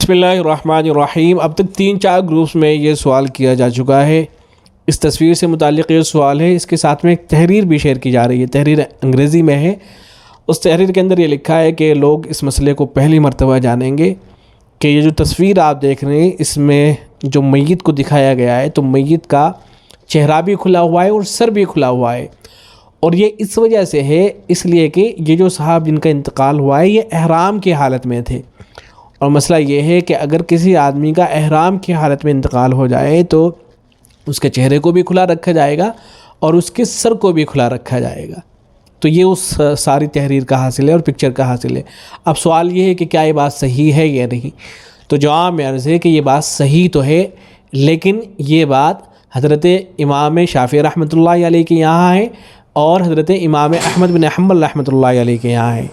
بسم اللہ الرحمن الرحیم۔ اب تک 3-4 گروپس میں یہ سوال کیا جا چکا ہے۔ اس تصویر سے متعلق یہ سوال ہے، اس کے ساتھ میں ایک تحریر بھی شیئر کی جا رہی ہے، تحریر انگریزی میں ہے۔ اس تحریر کے اندر یہ لکھا ہے کہ لوگ اس مسئلے کو پہلی مرتبہ جانیں گے کہ یہ جو تصویر آپ دیکھ رہے ہیں اس میں جو میت کو دکھایا گیا ہے تو میت کا چہرہ بھی کھلا ہوا ہے اور سر بھی کھلا ہوا ہے، اور یہ اس وجہ سے ہے، اس لیے کہ یہ جو صاحب جن کا انتقال ہوا ہے یہ احرام کی حالت میں تھے، اور مسئلہ یہ ہے کہ اگر کسی آدمی کا احرام کی حالت میں انتقال ہو جائے تو اس کے چہرے کو بھی کھلا رکھا جائے گا اور اس کے سر کو بھی کھلا رکھا جائے گا۔ تو یہ اس ساری تحریر کا حاصل ہے اور پکچر کا حاصل ہے۔ اب سوال یہ ہے کہ کیا یہ بات صحیح ہے یا نہیں؟ تو جواب میں عرض ہے کہ یہ بات صحیح تو ہے، لیکن یہ بات حضرت امام شافعی رحمۃ اللہ علیہ کے یہاں ہے اور حضرت امام احمد بن حنبل رحمۃ اللہ علیہ کے یہاں ہے۔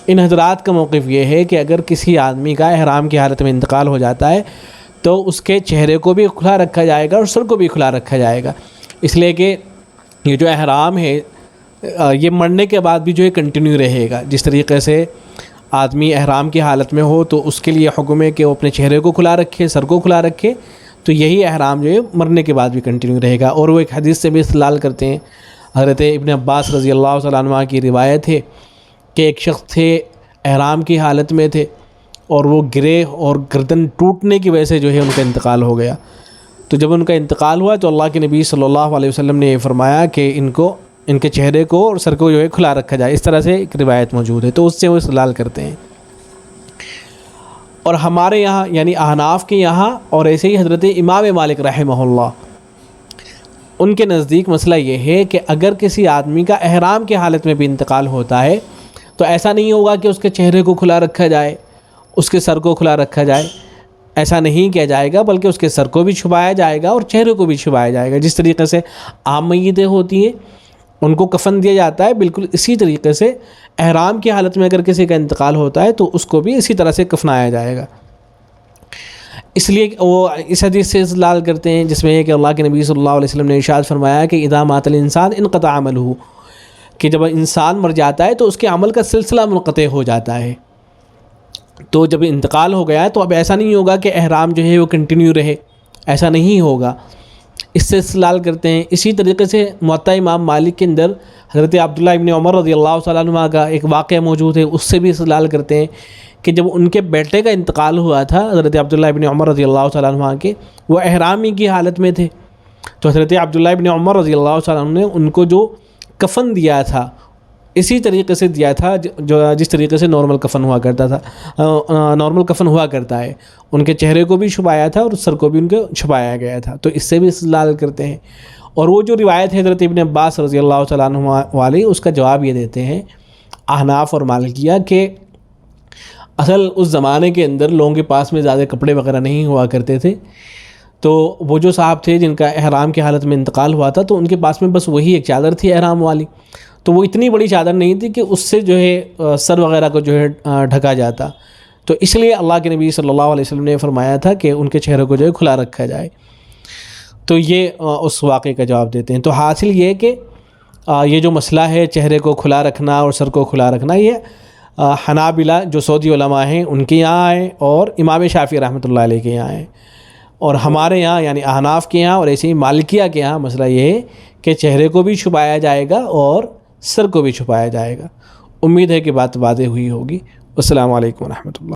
ان حضرات کا موقف یہ ہے کہ اگر کسی آدمی کا احرام کی حالت میں انتقال ہو جاتا ہے تو اس کے چہرے کو بھی کھلا رکھا جائے گا اور سر کو بھی کھلا رکھا جائے گا، اس لیے کہ یہ جو احرام ہے یہ مرنے کے بعد بھی جو ہے کنٹینیو رہے گا۔ جس طریقے سے آدمی احرام کی حالت میں ہو تو اس کے لیے حکم ہے کہ وہ اپنے چہرے کو کھلا رکھے، سر کو کھلا رکھے، تو یہی احرام جو ہے مرنے کے بعد بھی کنٹینیو رہے گا۔ اور وہ ایک حدیث سے بھی استدلال کرتے ہیں، حضرت ابن عباس رضی اللہ تعالیٰ عنہ کی روایت ہے کہ ایک شخص تھے احرام کی حالت میں تھے اور وہ گرے اور گردن ٹوٹنے کی وجہ سے جو ہے ان کا انتقال ہو گیا۔ تو جب ان کا انتقال ہوا تو اللہ کے نبی صلی اللہ علیہ وسلم نے یہ فرمایا کہ ان کے چہرے کو اور سر کو جو ہے کھلا رکھا جائے۔ اس طرح سے ایک روایت موجود ہے، تو اس سے وہ استدلال کرتے ہیں۔ اور ہمارے یہاں یعنی احناف کے یہاں اور ایسے ہی حضرت امام مالک رحمہ اللہ، ان کے نزدیک مسئلہ یہ ہے کہ اگر کسی آدمی کا احرام کی حالت میں بھی انتقال ہوتا ہے تو ایسا نہیں ہوگا کہ اس کے چہرے کو کھلا رکھا جائے، اس کے سر کو کھلا رکھا جائے، ایسا نہیں کیا جائے گا، بلکہ اس کے سر کو بھی چھپایا جائے گا اور چہرے کو بھی چھپایا جائے گا۔ جس طریقے سے عام میتیں ہوتی ہیں ان کو کفن دیا جاتا ہے، بالکل اسی طریقے سے احرام کی حالت میں اگر کسی کا انتقال ہوتا ہے تو اس کو بھی اسی طرح سے کفنایا جائے گا۔ اس لیے وہ اس حدیث سے استدلال کرتے ہیں جس میں ہے کہ اللہ کے نبی صلی اللہ علیہ وسلم نے ارشاد فرمایا کہ اذا مات الانسان انقطع عملہ، کہ جب انسان مر جاتا ہے تو اس کے عمل کا سلسلہ منقطع ہو جاتا ہے۔ تو جب انتقال ہو گیا ہے تو اب ایسا نہیں ہوگا کہ احرام جو ہے وہ کنٹینیو رہے، ایسا نہیں ہوگا۔ اس سے استدلال کرتے ہیں۔ اسی طریقے سے موطا امام مالک کے اندر حضرت عبداللہ ابن عمر رضی اللہ تعالیٰ عنہ کا ایک واقعہ موجود ہے، اس سے بھی استدلال کرتے ہیں کہ جب ان کے بیٹے کا انتقال ہوا تھا حضرت عبداللہ ابن عمر رضی اللہ تعالیٰ عنہ کے، وہ احرامی کی حالت میں تھے، تو حضرت عبداللہ ابن عمر رضی اللہ تعالیٰ عنہ نے ان کو جو کفن دیا تھا اسی طریقے سے دیا تھا جس طریقے سے نارمل کفن ہوا کرتا تھا، نارمل کفن ہوا کرتا ہے۔ ان کے چہرے کو بھی چھپایا تھا اور سر کو بھی ان کو چھپایا گیا تھا، تو اس سے بھی استدلال کرتے ہیں۔ اور وہ جو روایت ہے حضرت ابن عباس رضی اللہ تعالیٰ عنہ والی، اس کا جواب یہ دیتے ہیں احناف اور مالکیہ کہ اصل اس زمانے کے اندر لوگوں کے پاس میں زیادہ کپڑے وغیرہ نہیں ہوا کرتے تھے، تو وہ جو صاحب تھے جن کا احرام کی حالت میں انتقال ہوا تھا تو ان کے پاس میں بس وہی ایک چادر تھی احرام والی، تو وہ اتنی بڑی چادر نہیں تھی کہ اس سے جو ہے سر وغیرہ کو جو ہے ڈھکا جاتا، تو اس لیے اللہ کے نبی صلی اللہ علیہ وسلم نے فرمایا تھا کہ ان کے چہرے کو جو ہے کھلا رکھا جائے۔ تو یہ اس واقعے کا جواب دیتے ہیں۔ تو حاصل یہ کہ یہ جو مسئلہ ہے چہرے کو کھلا رکھنا اور سر کو کھلا رکھنا، یہ حنابلہ جو سعودی علماء ہیں ان کے یہاں ہے اور امام شافعی رحمۃ اللہ علیہ کے یہاں ہے، اور ہمارے یہاں یعنی احناف کے یہاں اور ایسے ہی مالکیہ کے یہاں مسئلہ یہ ہے کہ چہرے کو بھی چھپایا جائے گا اور سر کو بھی چھپایا جائے گا۔ امید ہے کہ بات واضح ہوئی ہوگی۔ السلام علیکم ورحمۃ اللہ۔